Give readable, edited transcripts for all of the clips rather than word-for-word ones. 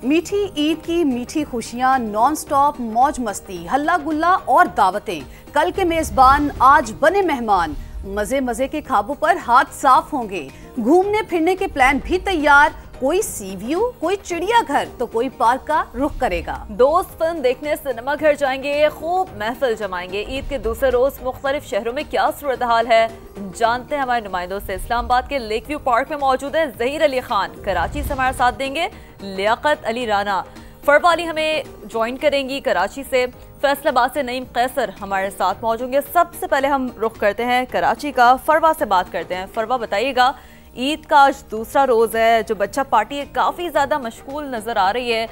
मीठी ईद की मीठी खुशियां, नॉन स्टॉप मौज मस्ती, हल्ला गुल्ला और दावतें। कल के मेजबान आज बने मेहमान। मजे मजे के ख्वाबों पर हाथ साफ होंगे। घूमने फिरने के प्लान भी तैयार। कोई सी व्यू, कोई चिड़ियाघर तो कोई पार्क का रुख करेगा। दोस्त फिल्म देखने सिनेमा घर जाएंगे, खूब महफिल जमाएंगे। ईद के दूसरे रोज मुख्तलिफ शहरों में क्या सूरत हाल है, जानते हैं हमारे नुमाइंदों से। इस्लामाबाद के लेक व्यू पार्क में मौजूद है ज़हीर अली खान, कराची से हमारा साथ देंगे लियाकत अली राना, फरवाली हमें ज्वाइन करेंगी कराची से, फैसलाबाद से नईम कैसर हमारे साथ मौजूद होंगे। सबसे पहले हम रुख करते हैं कराची का, फरवा से बात करते हैं। फरवा बताइएगा, ईद का आज दूसरा रोज़ है, जो बच्चा पार्टी है काफ़ी ज़्यादा मशगूल नज़र आ रही है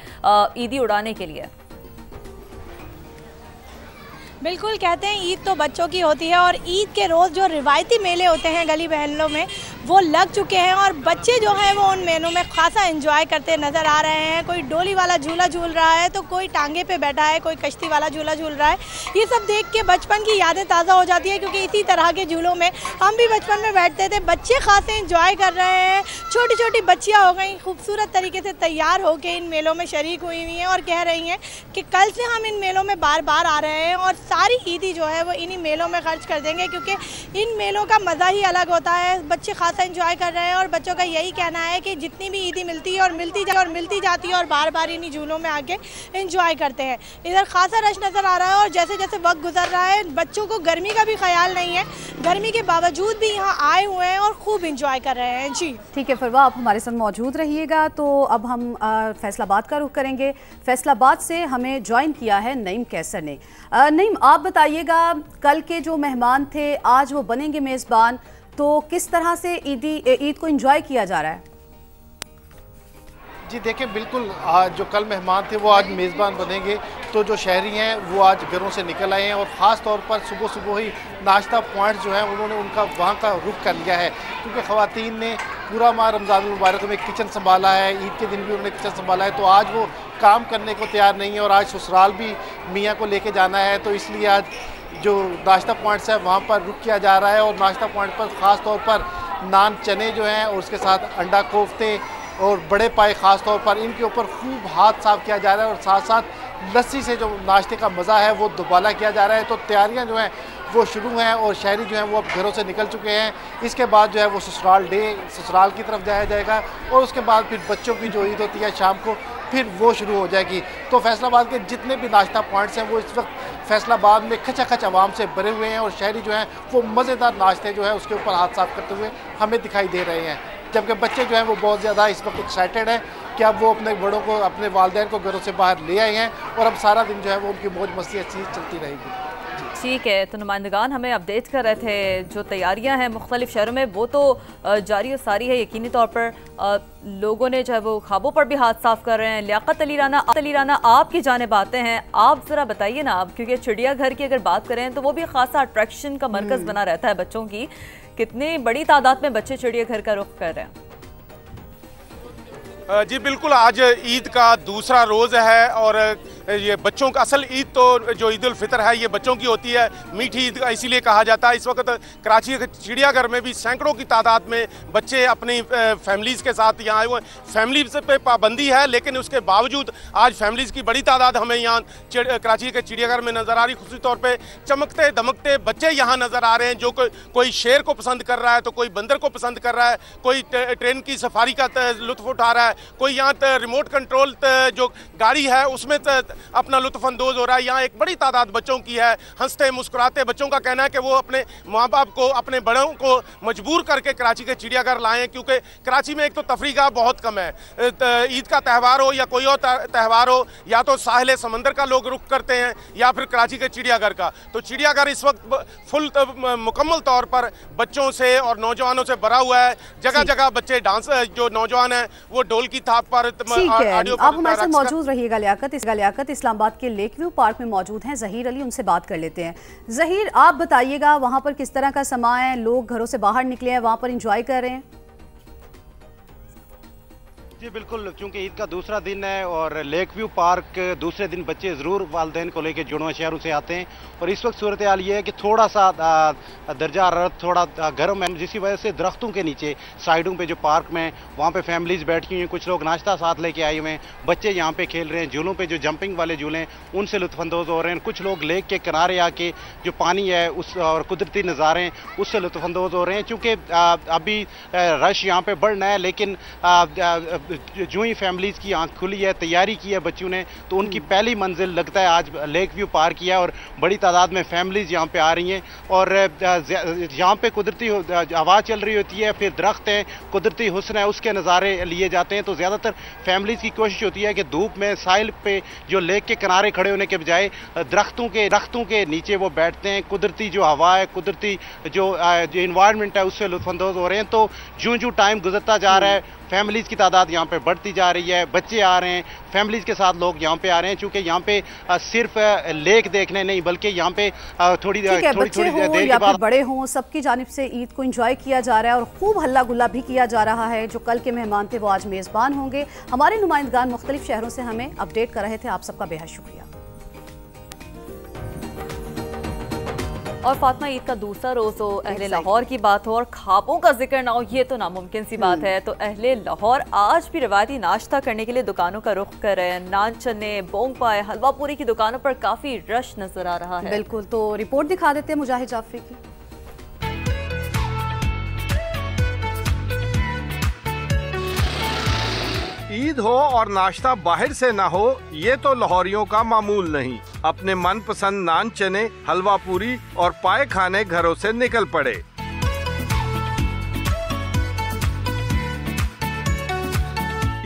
ईदी उड़ाने के लिए। बिल्कुल, कहते हैं ईद तो बच्चों की होती है और ईद के रोज़ जो रिवायती मेले होते हैं गली बहलों में वो लग चुके हैं और बच्चे जो हैं वो उन मेलों में खासा एंजॉय करते नज़र आ रहे हैं। कोई डोली वाला झूला झूल रहा है तो कोई टांगे पे बैठा है, कोई कश्ती वाला झूला झूल रहा है। ये सब देख के बचपन की यादें ताज़ा हो जाती है, क्योंकि इसी तरह के झूलों में हम भी बचपन में बैठते थे। बच्चे खासे एंजॉय कर रहे हैं। छोटी छोटी बच्चियाँ हो गई, खूबसूरत तरीके से तैयार होकर इन मेलों में शरीक हुई हुई हैं और कह रही हैं कि कल से हम इन मेलों में बार बार आ रहे हैं और सारी ईदी जो है वो इन्हीं मेलों में खर्च कर देंगे, क्योंकि इन मेलों का मज़ा ही अलग होता है। बच्चे खासा एंजॉय कर रहे हैं और बच्चों का यही कहना है कि जितनी भी ईदी मिलती है और मिलती जाती है और बार बार इन्हीं झूलों में आके एंजॉय करते हैं। इधर खासा रश नज़र आ रहा है और जैसे जैसे वक्त गुजर रहा है बच्चों को गर्मी का भी ख्याल नहीं है, गर्मी के बावजूद भी यहाँ आए हुए हैं और खूब इंजॉय कर रहे हैं। जी ठीक है फरवा, आप हमारे साथ मौजूद रहिएगा। तो अब हम फैसलाबाद का रुख करेंगे। फैसलाबाद से हमें ज्वाइन किया है नईम कैसर ने। नईम, आप बताइएगा, कल के जो मेहमान थे आज वो बनेंगे मेज़बान, तो किस तरह से ईद को एंजॉय किया जा रहा है? जी देखिए, बिल्कुल जो कल मेहमान थे वो आज मेज़बान बनेंगे। तो जो शहरी हैं वो आज घरों से निकल आए हैं और ख़ास तौर पर सुबह सुबह ही नाश्ता पॉइंट जो है उन्होंने उनका वहाँ का रुख कर लिया है, क्योंकि ख़वातीन ने पूरा माह रमज़ान मुबारक में किचन संभाला है, ईद के दिन भी उन्होंने किचन संभाला है। तो आज वो काम करने को तैयार नहीं है और आज ससुराल भी मियाँ को लेके जाना है, तो इसलिए आज जो नाश्ता पॉइंट्स है वहाँ पर रुक किया जा रहा है। और नाश्ता पॉइंट पर ख़ास तौर पर नान चने जो हैं और उसके साथ अंडा कोफ्ते और बड़े पाए ख़ास तौर पर इनके ऊपर खूब हाथ साफ किया जा रहा है और साथ साथ लस्सी से जो नाश्ते का मज़ा है वो दुबाला किया जा रहा है। तो तैयारियां जो हैं वो शुरू हैं और शहरी जो हैं वो अब घरों से निकल चुके हैं। इसके बाद जो है वो ससुराल की तरफ जाया जाएगा और उसके बाद फिर बच्चों की जो ईद होती है शाम को फिर वो शुरू हो जाएगी। तो फैसलाबाद के जितने भी नाश्ता पॉइंट्स हैं वो इस वक्त फैसलाबाद में खचाखच आवाम से भरे हुए हैं और शहरी जो हैं वो मज़ेदार नाश्ते जो है उसके ऊपर हाथ साफ करते हुए हमें दिखाई दे रहे हैं, जबकि बच्चे जो हैं वो बहुत ज़्यादा इस वक्त एक्साइटेड हैं कि अब वो अपने बड़ों को, अपने वालिदैन को घरों से बाहर ले आए हैं और अब सारा दिन जो है वो उनकी मौज मस्ती अच्छी चलती रहेगी। ठीक है, तो नुमाइंदगान हमें अपडेट कर रहे थे जो तैयारियां हैं मुख्तलिफ शहरों में वो तो जारी और सारी है। यकीनी तौर पर लोगों ने जो है वो ख्वाबों पर भी हाथ साफ कर रहे हैं। लियाकत अली राना आपकी जानिब आते हैं, आप ज़रा बताइए ना, आप क्योंकि चिड़ियाघर की अगर बात करें तो वो भी खासा अट्रैक्शन का मरकज़ बना रहता है बच्चों की। कितनी बड़ी तादाद में बच्चे चिड़ियाघर का रुख कर रहे हैं? जी बिल्कुल, आज ईद का दूसरा रोज़ है और ये बच्चों का असल ईद तो जो ईद उल फितर है ये बच्चों की होती है, मीठी ईद इसीलिए कहा जाता है। इस वक्त कराची के चिड़ियाघर में भी सैकड़ों की तादाद में बच्चे अपनी फैमिलीज़ के साथ यहाँ आए हुए। फैमिलीज़ पे पाबंदी है लेकिन उसके बावजूद आज फैमिलीज़ की बड़ी तादाद हमें यहाँ कराची के चिड़ियाघर में नज़र आ रही। खुशी तौर पर चमकते दमकते बच्चे यहाँ नज़र आ रहे हैं, जो कोई शेर को पसंद कर रहा है तो कोई बंदर को पसंद कर रहा है, कोई ट्रेन की सफारी का लुत्फ़ उठा रहा है, कोई यहाँ रिमोट कंट्रोल जो गाड़ी है उसमें अपना लुत्फ अंदोज हो रहा है। यहाँ एक बड़ी तादाद बच्चों की है, हंसते मुस्कुराते। बच्चों का कहना है कि वो अपने माँ बाप को, अपने बड़ों को मजबूर करके कराची के चिड़ियाघर लाएं, क्योंकि कराची में एक तो तफरीगाह बहुत कम है। ईद का त्यौहार हो या कोई और त्यौहार हो, या तो साहिल समंदर का लोग रुख करते हैं या फिर कराची के चिड़ियाघर का। तो चिड़ियाघर इस वक्त फुल मुकम्मल तौर पर बच्चों से और नौजवानों से भरा हुआ है। जगह जगह बच्चे डांस, जो नौजवान हैं वो ढोल की थाप पर, ऑडियो पर आप हमारे साथ मौजूद रहिएगा। लियाकत इस्लामाबाद के लेक व्यू पार्क में मौजूद हैं ज़हीर अली, उनसे बात कर लेते हैं। ज़हीर, आप बताइएगा वहां पर किस तरह का समा है, लोग घरों से बाहर निकले हैं, वहां पर एंजॉय कर रहे हैं? जी बिल्कुल, क्योंकि ईद का दूसरा दिन है और लेक व्यू पार्क दूसरे दिन बच्चे ज़रूर वालिदैन को लेकर जुड़वा शहरों से आते हैं। और इस वक्त सूरत हाल ये है कि थोड़ा सा दर्जा हरारत थोड़ा गर्म है, जिसकी वजह से दरख्तों के नीचे साइडों पे जो पार्क में वहाँ पे फैमिलीज बैठी हुई हैं, कुछ लोग नाश्ता साथ लेके आए हुए हैं, बच्चे यहाँ पे खेल रहे हैं, झूलों पे जो जंपिंग वाले झूले हैं उनसे लुत्फानंदोज़ हो रहे हैं। कुछ लोग लेक के किनारे आके जो पानी है उस और कुदरती नज़ारे हैं उससे लुत्फानंदोज़ हो रहे हैं। चूँकि अभी रश यहाँ पर बढ़ना है, लेकिन जो ही फैमिलीज़ की आंख खुली है, तैयारी की है बच्चों ने, तो उनकी पहली मंजिल लगता है आज लेक व्यू पार्क की है और बड़ी तादाद में फैमिलीज़ यहाँ पे आ रही हैं। और यहाँ पे कुदरती हवा चल रही होती है, फिर दरख्त हैं, कुदरती हुस्न है, उसके नज़ारे लिए जाते हैं। तो ज़्यादातर फैमिलीज़ की कोशिश होती है कि धूप में साहिल पे जो लेक के किनारे खड़े होने के बजाय दरख्तों के नीचे वो बैठते हैं, कुदरती जो हवा है, कुदरती जो इन्वायरमेंट है उससे लुत्फानंदोज़ हो रहे हैं। तो जो टाइम गुजरता जा रहा है फैमिलीज़ की तादाद यहाँ पे बढ़ती जा रही है, बच्चे आ रहे हैं, फैमिलीज़ के साथ लोग यहाँ पे आ रहे हैं, क्योंकि यहाँ पे सिर्फ लेक देखने नहीं बल्कि यहाँ पे थोड़ी देर के बाद बड़े हों सबकी जानिब से ईद को एंजॉय किया जा रहा है और खूब हल्ला गुल्ला भी किया जा रहा है। जो कल के मेहमान थे वो आज मेज़बान होंगे। हमारे नुमाइंदगान मुख्तलिफ शहरों से हमें अपडेट कर रहे थे, आप सबका बेहद शुक्रिया। और फातिमा, ईद का दूसरा रोज हो, अहले लाहौर की बात हो और खाबों का जिक्र ना हो, ये तो नामुमकिन सी बात है। तो अहले लाहौर आज भी रवायती नाश्ता करने के लिए दुकानों का रुख कर रहे हैं। नान चने, बोंग पाए, हलवा पूरी की दुकानों पर काफी रश नजर आ रहा है। बिल्कुल, तो रिपोर्ट दिखा देते हैं मुजाहिद जाफरी की। ईद हो और नाश्ता बाहर से ना हो, ये तो लाहौरियों का मामूल नहीं। अपने मनपसंद नान चने, हलवा पूरी और पाए खाने घरों से निकल पड़े।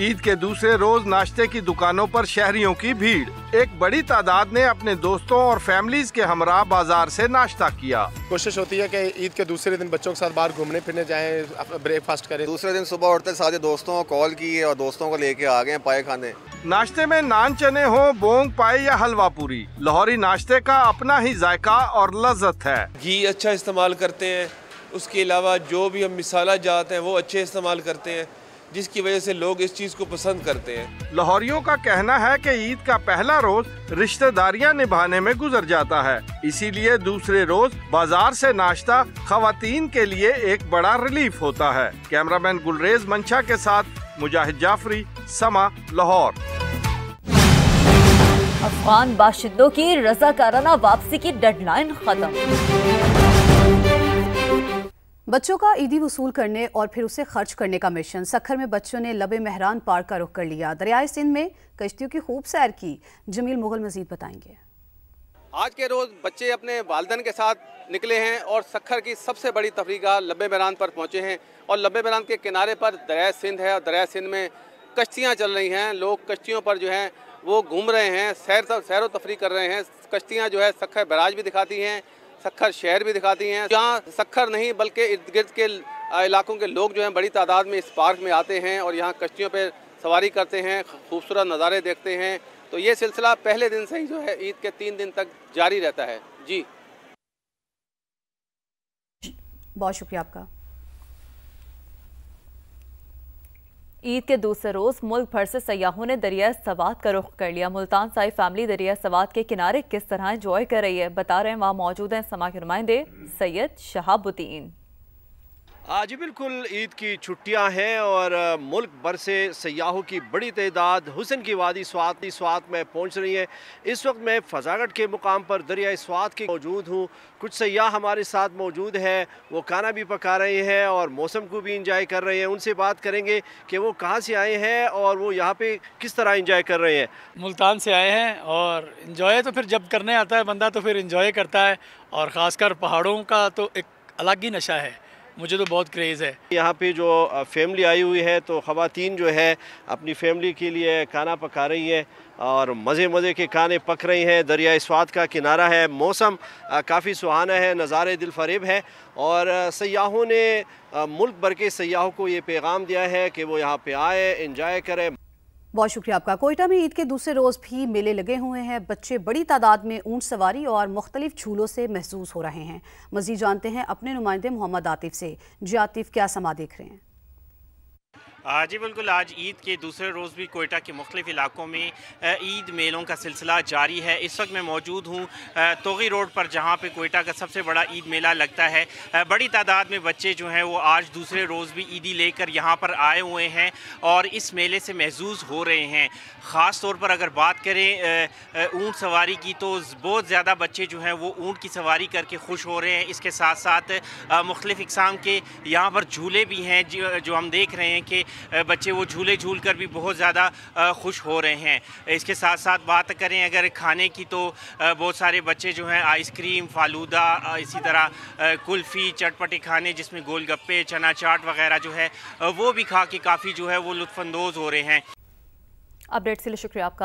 ईद के दूसरे रोज नाश्ते की दुकानों पर शहरियों की भीड़। एक बड़ी तादाद ने अपने दोस्तों और फैमिलीज के हमरा बाजार से नाश्ता किया। कोशिश होती है कि ईद के दूसरे दिन बच्चों के साथ बाहर घूमने फिरने जाएं, ब्रेकफास्ट करें। दूसरे दिन सुबह उठते सारे दोस्तों को कॉल की और दोस्तों को लेके आ गए पाए खाने। नाश्ते में नान चने हो, बोंग पाए या हलवा पूरी, लाहौरी नाश्ते का अपना ही जायका और लज्जत है। घी अच्छा इस्तेमाल करते हैं, उसके अलावा जो भी हम मिसाला जाते हैं वो अच्छे इस्तेमाल करते हैं, जिसकी वजह से लोग इस चीज को पसंद करते हैं। लाहौरियों का कहना है कि ईद का पहला रोज रिश्तेदारियां निभाने में गुजर जाता है, इसीलिए दूसरे रोज बाजार से नाश्ता खवातीन के लिए एक बड़ा रिलीफ होता है। कैमरामैन गुलरेज मंशा के साथ मुजाहिद जाफरी, समा, लाहौर। अफगान बाशिंदों की रज़ाकाराना वापसी की डेडलाइन खत्म। बच्चों का ईदी वसूल करने और फिर उसे खर्च करने का मिशन। सखर में बच्चों ने लबे मेहरान पार्क का रुख कर लिया। दरियाए सिंध में कश्तियों की खूब सैर की। जमील मुगल मजीद बताएंगे। आज के रोज बच्चे अपने वालिदैन के साथ निकले हैं और सखर की सबसे बड़ी तफरीगाह लबे मेहरान पर पहुंचे हैं। और लबे मेहरान के किनारे पर दरियाए सिंध है और दरियाए सिंध में कश्तियाँ चल रही हैं। लोग कश्तियों पर जो हैं वो घूम रहे हैं, सैर व तफरी कर रहे हैं। कश्तियाँ जो है सखर बैराज भी दिखाती हैं, सखर शहर भी दिखाती हैं। जहाँ सखर नहीं बल्कि इर्द गिर्द के इलाकों के लोग जो हैं बड़ी तादाद में इस पार्क में आते हैं और यहाँ कश्तियों पर सवारी करते हैं, खूबसूरत नज़ारे देखते हैं। तो ये सिलसिला पहले दिन से ही जो है ईद के 3 दिन तक जारी रहता है। जी बहुत शुक्रिया आपका। ईद के दूसरे रोज मुल्क भर से सयाहों ने दरिया सवात का रुख कर लिया। मुल्तान साई फैमिली दरिया सवात के किनारे किस तरह एंजॉय कर रही है, बता रहे हैं वहाँ मौजूद हैं समा के नुमाइंदे सैयद शहाबुद्दीन। जी बिल्कुल, ईद की छुट्टियां हैं और मुल्क भर से सयाहों की बड़ी तादाद हुसैन की वादी स्वात में पहुंच रही है। इस वक्त मैं फजागट के मुकाम पर दरिया स्वात के मौजूद हूं। कुछ सयाह हमारे साथ मौजूद हैं, वो खाना भी पका रहे हैं और मौसम को भी इंजॉय कर रहे हैं। उनसे बात करेंगे कि वो कहाँ से आए हैं और वो यहाँ पे किस तरह इंजॉय कर रहे हैं। मुल्तान से आए हैं और इंजॉय तो फिर जब करने आता है बंदा तो फिर इंजॉय करता है, और ख़ासकर पहाड़ों का तो एक अलग ही नशा है, मुझे तो बहुत क्रेज़ है। यहाँ पे जो फैमिली आई हुई है तो ख़वातीन जो है अपनी फैमिली के लिए खाना पका रही है और मज़े के खाने पक रही हैं। दरिया स्वात का किनारा है, मौसम काफ़ी सुहाना है, नज़ारे दिल फरेब है और सयाहों ने मुल्क भर के सयाहों को ये पैगाम दिया है कि वो यहाँ पे आए, इंजॉय करें। बहुत शुक्रिया आपका। कोयटा में ईद के दूसरे रोज़ भी मेले लगे हुए हैं। बच्चे बड़ी तादाद में ऊंट सवारी और मुख्तलिफ झूलों से महसूस हो रहे हैं। मज़ीद जानते हैं अपने नुमाइंदे मोहम्मद आतिफ से। जी आतिफ, क्या समा देख रहे हैं? जी बिल्कुल, आज ईद के दूसरे रोज़ भी कोयटा के मुख्तलिफ इलाकों में ईद मेलों का सिलसिला जारी है। इस वक्त मैं मौजूद हूँ तोगी रोड पर, जहाँ पे कोयटा का सबसे बड़ा ईद मेला लगता है। बड़ी तादाद में बच्चे जो हैं वो आज दूसरे रोज़ भी ईदी लेकर यहाँ पर आए हुए हैं और इस मेले से महजूज़ हो रहे हैं। ख़ास तौर पर अगर बात करें ऊँट सवारी की, तो बहुत ज़्यादा बच्चे जो हैं वो ऊँट की सवारी करके खुश हो रहे हैं। इसके साथ साथ मुख्तलिफ़ इक़साम के यहाँ पर झूले भी हैं जो हम देख रहे हैं कि बच्चे वो झूले झूल कर भी बहुत ज़्यादा खुश हो रहे हैं। इसके साथ साथ बात करें अगर खाने की, तो बहुत सारे बच्चे जो हैं आइसक्रीम, फालूदा, इसी तरह कुल्फ़ी, चटपटे खाने जिसमें गोलगप्पे, चना चाट वगैरह जो है वो भी खा के काफ़ी जो है वो लुत्फ़अंदोज़ हो रहे हैं। अपडेट्स के लिए शुक्रिया आपका।